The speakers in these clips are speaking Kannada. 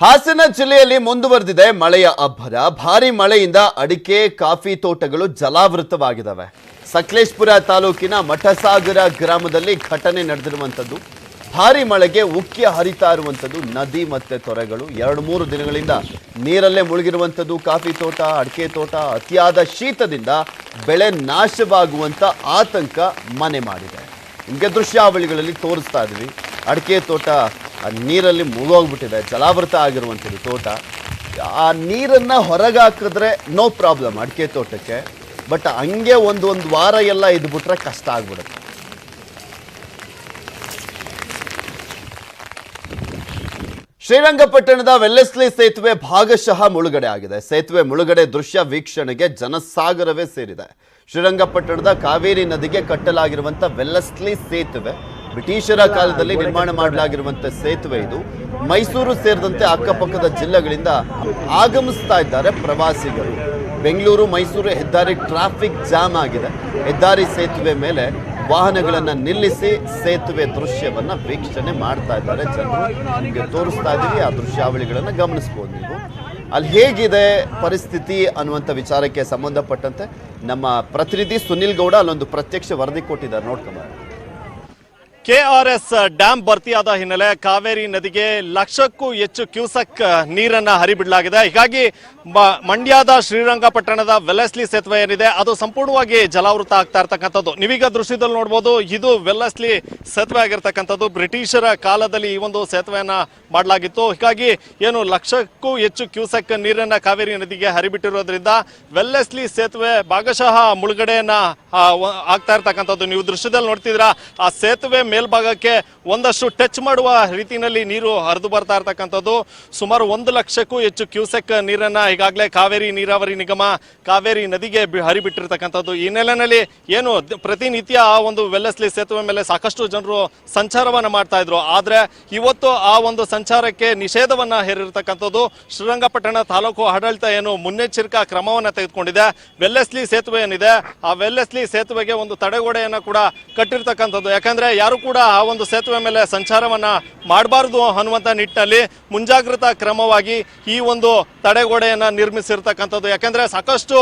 ಹಾಸನ ಜಿಲ್ಲೆಯಲ್ಲಿ ಮುಂದುವರೆದಿದೆ ಮಳೆಯ ಅಬ್ಬರ. ಭಾರಿ ಮಳೆಯಿಂದ ಅಡಿಕೆ ಕಾಫಿ ತೋಟಗಳು ಜಲಾವೃತವಾಗಿದ್ದಾವೆ. ಸಕಲೇಶಪುರ ತಾಲೂಕಿನ ಮಠಸಾಗರ ಗ್ರಾಮದಲ್ಲಿ ಘಟನೆ ನಡೆದಿರುವಂಥದ್ದು. ಭಾರಿ ಮಳೆಗೆ ಉಕ್ಕಿ ಹರಿತಾ ಇರುವಂಥದ್ದು ನದಿ ಮತ್ತೆ ತೊರೆಗಳು. 2-3 ದಿನಗಳಿಂದ ನೀರಲ್ಲೇ ಮುಳುಗಿರುವಂಥದ್ದು ಕಾಫಿ ತೋಟ, ಅಡಿಕೆ ತೋಟ. ಅತಿಯಾದ ಶೀತದಿಂದ ಬೆಳೆ ನಾಶವಾಗುವಂಥ ಆತಂಕ ಮನೆ ಮಾಡಿದೆ. ನಿಮಗೆ ದೃಶ್ಯಾವಳಿಗಳಲ್ಲಿ ತೋರಿಸ್ತಾ ಇದ್ವಿ. ಅಡಿಕೆ ತೋಟ ನೀರಲ್ಲಿ ಮುಳುಗೋಗ್ಬಿಟ್ಟಿದೆ, ಜಲಾವೃತ ಆಗಿರುವಂಥದ್ದು ತೋಟ. ಆ ನೀರನ್ನು ಹೊರಗೆ ಹಾಕಿದ್ರೆ ನೋ ಪ್ರಾಬ್ಲಮ್ ಅಡಿಕೆ ತೋಟಕ್ಕೆ, ಬಟ್ ಹಂಗೆ ಒಂದು ವಾರ ಎಲ್ಲ ಇದ್ಬಿಟ್ರೆ ಕಷ್ಟ ಆಗ್ಬಿಡುತ್ತೆ. ಶ್ರೀರಂಗಪಟ್ಟಣದ ವೆಲ್ಲೆಸ್ಲಿ ಸೇತುವೆ ಭಾಗಶಃ ಮುಳುಗಡೆ ಆಗಿದೆ. ಸೇತುವೆ ಮುಳುಗಡೆ ದೃಶ್ಯ ವೀಕ್ಷಣೆಗೆ ಜನಸಾಗರವೇ ಸೇರಿದೆ. ಶ್ರೀರಂಗಪಟ್ಟಣದ ಕಾವೇರಿ ನದಿಗೆ ಕಟ್ಟಲಾಗಿರುವಂಥ ವೆಲ್ಲೆಸ್ಲಿ ಸೇತುವೆ ಬ್ರಿಟಿಷರ ಕಾಲದಲ್ಲಿ ನಿರ್ಮಾಣ ಮಾಡಲಾಗಿರುವಂಥ ಸೇತುವೆ ಇದು. ಮೈಸೂರು ಸೇರಿದಂತೆ ಅಕ್ಕಪಕ್ಕದ ಜಿಲ್ಲೆಗಳಿಂದ ಆಗಮಿಸ್ತಾ ಇದ್ದಾರೆ ಪ್ರವಾಸಿಗರು. ಬೆಂಗಳೂರು ಮೈಸೂರು ಹೆದ್ದಾರಿ ಟ್ರಾಫಿಕ್ ಜಾಮ್ ಆಗಿದೆ. ಹೆದ್ದಾರಿ ಸೇತುವೆ ಮೇಲೆ ವಾಹನಗಳನ್ನು ನಿಲ್ಲಿಸಿ ಸೇತುವೆ ದೃಶ್ಯವನ್ನು ವೀಕ್ಷಣೆ ಮಾಡ್ತಾ ಇದ್ದಾರೆ ಜನರು. ನಿಮಗೆ ತೋರಿಸ್ತಾ ಇದ್ದೀವಿ, ಆ ದೃಶ್ಯಾವಳಿಗಳನ್ನು ಗಮನಿಸ್ಬೋದು ನೀವು. ಅಲ್ಲಿ ಹೇಗಿದೆ ಪರಿಸ್ಥಿತಿ ಅನ್ನುವಂಥ ವಿಚಾರಕ್ಕೆ ಸಂಬಂಧಪಟ್ಟಂತೆ ನಮ್ಮ ಪ್ರತಿನಿಧಿ ಸುನಿಲ್ ಗೌಡ ಅಲ್ಲೊಂದು ಪ್ರತ್ಯಕ್ಷ ವರದಿ ಕೊಟ್ಟಿದ್ದಾರೆ, ನೋಡ್ಕೊಂಬ. ಕೆಆರ್ಎಸ್ ಡ್ಯಾಮ್ ಭರ್ತಿಯಾದ ಹಿನ್ನೆಲೆ ಕಾವೇರಿ ನದಿಗೆ 1,00,000ಕ್ಕೂ ಹೆಚ್ಚು ಕ್ಯೂಸೆಕ್ ನೀರನ್ನ ಹರಿಬಿಡಲಾಗಿದೆ. ಹೀಗಾಗಿ ಮಂಡ್ಯದ ಶ್ರೀರಂಗಪಟ್ಟಣದ ವೆಲ್ಲೆಸ್ಲಿ ಸೇತುವೆ ಏನಿದೆ ಅದು ಸಂಪೂರ್ಣವಾಗಿ ಜಲಾವೃತ ಆಗ್ತಾ ಇರ್ತಕ್ಕಂಥದ್ದು. ನೀವೀಗ ದೃಶ್ಯದಲ್ಲಿ ನೋಡ್ಬೋದು, ಇದು ವೆಲ್ಲೆಸ್ಲಿ ಸೇತುವೆ ಆಗಿರ್ತಕ್ಕಂಥದ್ದು. ಬ್ರಿಟಿಷರ ಕಾಲದಲ್ಲಿ ಈ ಒಂದು ಸೇತುವೆಯನ್ನ ಮಾಡಲಾಗಿತ್ತು. ಹೀಗಾಗಿ ಏನು 1,00,000ಕ್ಕೂ ಹೆಚ್ಚು ಕ್ಯೂಸೆಕ್ ನೀರನ್ನ ಕಾವೇರಿ ನದಿಗೆ ಹರಿಬಿಟ್ಟಿರೋದ್ರಿಂದ ವೆಲ್ಲೆಸ್ಲಿ ಸೇತುವೆ ಭಾಗಶಃ ಮುಳುಗಡೆಯನ್ನ ಆಗ್ತಾ ಇರ್ತಕ್ಕಂಥದ್ದು. ನೀವು ದೃಶ್ಯದಲ್ಲಿ ನೋಡ್ತಿದ್ರ ಆ ಸೇತುವೆ ಮೇಲ್ಭಾಗಕ್ಕೆ ಒಂದಷ್ಟು ಟಚ್ ಮಾಡುವ ರೀತಿಯಲ್ಲಿ ನೀರು ಹರಿದು ಬರ್ತಾ ಇರ್ತಕ್ಕಂಥದ್ದು. ಸುಮಾರು 1,00,000ಕ್ಕೂ ಹೆಚ್ಚು ಕ್ಯೂಸೆಕ್ ನೀರನ್ನ ಈಗಾಗಲೇ ಕಾವೇರಿ ನೀರಾವರಿ ನಿಗಮ ಕಾವೇರಿ ನದಿಗೆ ಹರಿಬಿಟ್ಟಿರ್ತಕ್ಕಂಥದ್ದು. ಈ ಹಿನ್ನೆಲೆಯಲ್ಲಿ ಏನು ಪ್ರತಿನಿತ್ಯ ಆ ಒಂದು ವೆಲ್ಲೆಸ್ಲಿ ಸೇತುವೆ ಮೇಲೆ ಸಾಕಷ್ಟು ಜನರು ಸಂಚಾರವನ್ನ ಮಾಡ್ತಾ ಇದ್ರು. ಆದ್ರೆ ಇವತ್ತು ಆ ಒಂದು ಸಂಚಾರಕ್ಕೆ ನಿಷೇಧವನ್ನ ಹೇರಿರ್ತಕ್ಕಂಥದ್ದು. ಶ್ರೀರಂಗಪಟ್ಟಣ ತಾಲೂಕು ಆಡಳಿತ ಏನು ಮುನ್ನೆಚ್ಚರಿಕಾ ಕ್ರಮವನ್ನ ತೆಗೆದುಕೊಂಡಿದೆ. ವೆಲ್ಲೆಸ್ಲಿ ಸೇತುವೆ ಏನಿದೆ ಆ ವೆಲ್ಲೆಸ್ಲಿ ಸೇತುವೆಗೆ ಒಂದು ತಡೆಗೋಡೆಯನ್ನ ಕೂಡ ಕಟ್ಟಿರ್ತಕ್ಕಂಥದ್ದು. ಯಾಕಂದ್ರೆ ಯಾರು ಕೂಡ ಆ ಒಂದು ಸೇತುವೆ ಮೇಲೆ ಸಂಚಾರವನ್ನ ಮಾಡಬಾರದು ಅನ್ನುವಂತ ನಿಟ್ಟಿನಲ್ಲಿ ಮುಂಜಾಗ್ರತಾ ಕ್ರಮವಾಗಿ ಈ ಒಂದು ತಡೆಗೋಡೆಯನ್ನ ನಿರ್ಮಿಸಿರ್ತಕ್ಕಂಥದ್ದು. ಯಾಕಂದ್ರೆ ಸಾಕಷ್ಟು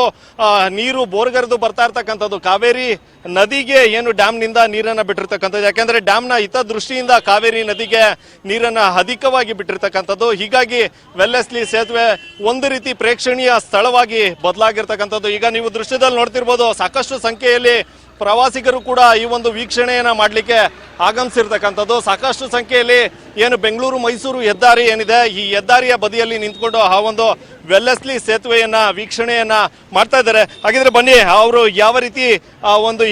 ನೀರು ಬೋರ್ಗರೆದು ಬರ್ತಾ ಇರ್ತಕ್ಕಂಥದ್ದು ಕಾವೇರಿ ನದಿಗೆ ಏನು ಡ್ಯಾಮ್ ನಿಂದ ನೀರನ್ನ ಬಿಟ್ಟಿರ್ತಕ್ಕಂಥದ್ದು. ಯಾಕಂದ್ರೆ ಡ್ಯಾಮ್ನ ಹಿತದೃಷ್ಟಿಯಿಂದ ಕಾವೇರಿ ನದಿಗೆ ನೀರನ್ನ ಅಧಿಕವಾಗಿ ಬಿಟ್ಟಿರ್ತಕ್ಕಂಥದ್ದು. ಹೀಗಾಗಿ ವೆಲ್ಲೆಸ್ಲಿ ಸೇತುವೆ ಒಂದು ರೀತಿ ಪ್ರೇಕ್ಷಣೀಯ ಸ್ಥಳವಾಗಿ ಬದಲಾಗಿರ್ತಕ್ಕಂಥದ್ದು. ಈಗ ನೀವು ದೃಶ್ಯದಲ್ಲಿ ನೋಡ್ತಿರ್ಬೋದು, ಸಾಕಷ್ಟು ಸಂಖ್ಯೆಯಲ್ಲಿ ಪ್ರವಾಸಿಗರು ಕೂಡ ಈ ಒಂದು ವೀಕ್ಷಣೆಯನ್ನ ಮಾಡಲಿಕ್ಕೆ ಆಗಮಿಸಿರ್ತಕ್ಕಂಥದ್ದು. ಸಾಕಷ್ಟು ಸಂಖ್ಯೆಯಲ್ಲಿ ಏನು ಬೆಂಗಳೂರು ಮೈಸೂರು ಹೆದ್ದಾರಿ ಏನಿದೆ ಈ ಹೆದ್ದಾರಿಯ ಬದಿಯಲ್ಲಿ ನಿಂತ್ಕೊಂಡು ಆ ಒಂದು ವೆಲ್ಲೆಸ್ಲಿ ಸೇತುವೆಯನ್ನ ವೀಕ್ಷಣೆಯನ್ನ ಮಾಡ್ತಾ ಇದ್ದಾರೆ. ಹಾಗಿದ್ರೆ ಬನ್ನಿ, ಅವರು ಯಾವ ರೀತಿ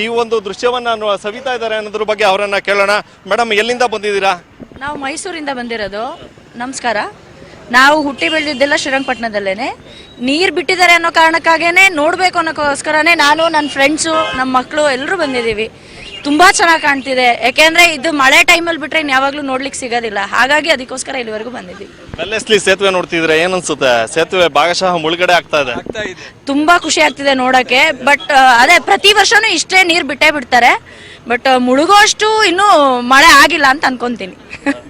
ಈ ಒಂದು ದೃಶ್ಯವನ್ನ ಸವಿತಾ ಇದ್ದಾರೆ ಅನ್ನೋದ್ರ ಬಗ್ಗೆ ಅವರನ್ನ ಕೇಳೋಣ. ಮೇಡಮ್, ಎಲ್ಲಿಂದ ಬಂದಿದ್ದೀರಾ? ನಾವು ಮೈಸೂರಿಂದ ಬಂದಿರೋದು. ನಮಸ್ಕಾರ. ನಾವು ಹುಟ್ಟಿ ಬೆಳೆದಿದ್ದೆಲ್ಲ ಶ್ರೀರಂಗಪಟ್ಟಣದಲ್ಲೇನೆ. ನೀರು ಬಿಟ್ಟಿದ್ದಾರೆ ಅನ್ನೋ ಕಾರಣಕ್ಕಾಗೇನೆ ನೋಡಬೇಕು ಅನ್ನೋಕ್ಕೋಸ್ಕರನೇ ನಾನು, ನನ್ನ ಫ್ರೆಂಡ್ಸು, ನಮ್ಮ ಮಕ್ಕಳು ಎಲ್ಲರೂ ಬಂದಿದ್ದೀವಿ. ತುಂಬ ಚೆನ್ನಾಗಿ ಕಾಣ್ತಿದೆ. ಯಾಕೆಂದರೆ ಇದು ಮಳೆ ಟೈಮಲ್ಲಿ ಬಿಟ್ಟರೆ ಯಾವಾಗಲೂ ನೋಡ್ಲಿಕ್ಕೆ ಸಿಗೋದಿಲ್ಲ. ಹಾಗಾಗಿ ಅದಕ್ಕೋಸ್ಕರ ಇಲ್ಲಿವರೆಗೂ ಬಂದಿದ್ದೀವಿ. ವೆಲ್ಲೆಸ್ಲಿ ಸೇತುವೆ ನೋಡ್ತಿದ್ರೆ ಏನನ್ಸುತ್ತೆ? ಸೇತುವೆ ಭಾಗಶಃ ಮುಳುಗಡೆ ಆಗ್ತಾ ಇದೆ. ತುಂಬ ಖುಷಿ ಆಗ್ತಿದೆ ನೋಡೋಕ್ಕೆ. ಬಟ್ ಅದೇ ಪ್ರತಿ ವರ್ಷನೂ ಇಷ್ಟೇ ನೀರು ಬಿಟ್ಟೇ ಬಿಡ್ತಾರೆ. ಬಟ್ ಮುಳುಗೋ ಅಷ್ಟು ಇನ್ನೂ ಮಳೆ ಆಗಿಲ್ಲ ಅಂತ ಅನ್ಕೊಂತೀನಿ.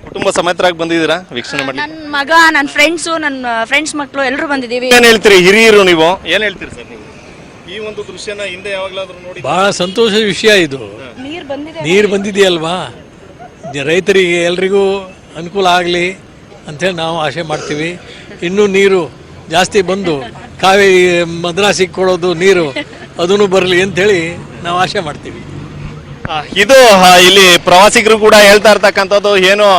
ಕುಟುಂಬ ಸಮೇತರಾಗಿ ಬಂದಿದ್ದೀರಾ ವೀಕ್ಷಣೆ ಮಾಡಿ? ನನ್ನ ಮಗ, ನನ್ನ ಫ್ರೆಂಡ್ಸು, ನನ್ನ ಫ್ರೆಂಡ್ಸ್ ಮಕ್ಕಳು ಎಲ್ಲರೂ ಬಂದಿದ್ದೀವಿ. ಏನ್ ಹೇಳ್ತೀರಿ ಹಿರಿಯರು ನೀವು? ಏನ್ ಹೇಳ್ತೀರಿ ಸರ್ ನೀವು ಈ ಒಂದು ದೃಶ್ಯನ ಹಿಂದೆ ಯಾವಾಗಲಾದ್ರೂ ನೋಡಿ? ಬಹಳ ಸಂತೋಷದ ವಿಷಯ ಇದು. ನೀರು ಬಂದಿದೆಯಲ್ವಾ, ರೈತರಿಗೆ ಎಲ್ರಿಗೂ ಅನುಕೂಲ ಆಗಲಿ ಅಂಥೇಳಿ ನಾವು ಆಸೆ ಮಾಡ್ತೀವಿ. ಇನ್ನೂ ನೀರು ಜಾಸ್ತಿ ಬಂದು ಕಾವೇರಿ ಮದ್ರಾಸಿಗೆ ಕೊಡೋದು ನೀರು ಅದನ್ನು ಬರಲಿ ಅಂಥೇಳಿ ನಾವು ಆಸೆ ಮಾಡ್ತೀವಿ. ಇದು ಇಲ್ಲಿ ಪ್ರವಾಸಿಗರು ಕೂಡ ಹೇಳ್ತಾ ಇರ್ತಕ್ಕಂಥದ್ದು. ಏನು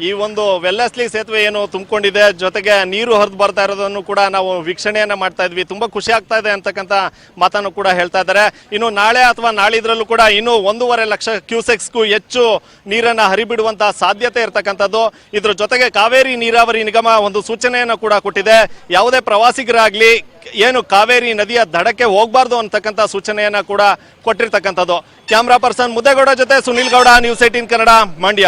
ಈ ಒಂದು ವೆಲ್ಲೆಸ್ಲಿ ಸೇತುವೆ ಏನು ತುಂಬಿಕೊಂಡಿದೆ, ಜೊತೆಗೆ ನೀರು ಹರಿದು ಬರ್ತಾ ಇರೋದನ್ನು ಕೂಡ ನಾವು ವೀಕ್ಷಣೆಯನ್ನ ಮಾಡ್ತಾ ಇದ್ವಿ. ತುಂಬಾ ಖುಷಿ ಆಗ್ತಾ ಇದೆ ಅಂತಕ್ಕಂಥ ಮಾತನ್ನು ಕೂಡ ಹೇಳ್ತಾ ಇದ್ದಾರೆ. ಇನ್ನು ನಾಳೆ ಅಥವಾ ನಾಳಿದ್ರಲ್ಲೂ ಕೂಡ ಇನ್ನೂ 1.5 ಲಕ್ಷ ಕ್ಯೂಸೆಕ್ಸ್ಗೂ ಹೆಚ್ಚು ನೀರನ್ನ ಹರಿಬಿಡುವಂತಹ ಸಾಧ್ಯತೆ ಇರತಕ್ಕಂಥದ್ದು. ಇದ್ರ ಜೊತೆಗೆ ಕಾವೇರಿ ನೀರಾವರಿ ನಿಗಮ ಒಂದು ಸೂಚನೆಯನ್ನು ಕೂಡ ಕೊಟ್ಟಿದೆ. ಯಾವುದೇ ಪ್ರವಾಸಿಗರಾಗ್ಲಿ ಏನು ಕಾವೇರಿ ನದಿಯ ದಡಕ್ಕೆ ಹೋಗಬಾರ್ದು ಅಂತಕ್ಕಂಥ ಸೂಚನೆಯನ್ನ ಕೂಡ ಕೊಟ್ಟಿರ್ತಕ್ಕಂಥದ್ದು. ಕ್ಯಾಮ್ರಾ ಪರ್ಸನ್ ಮುದ್ದೇಗೌಡ ಜೊತೆ ಸುನಿಲ್ ಗೌಡ, ನ್ಯೂಸ್ 18 ಕನ್ನಡ, ಮಂಡ್ಯ.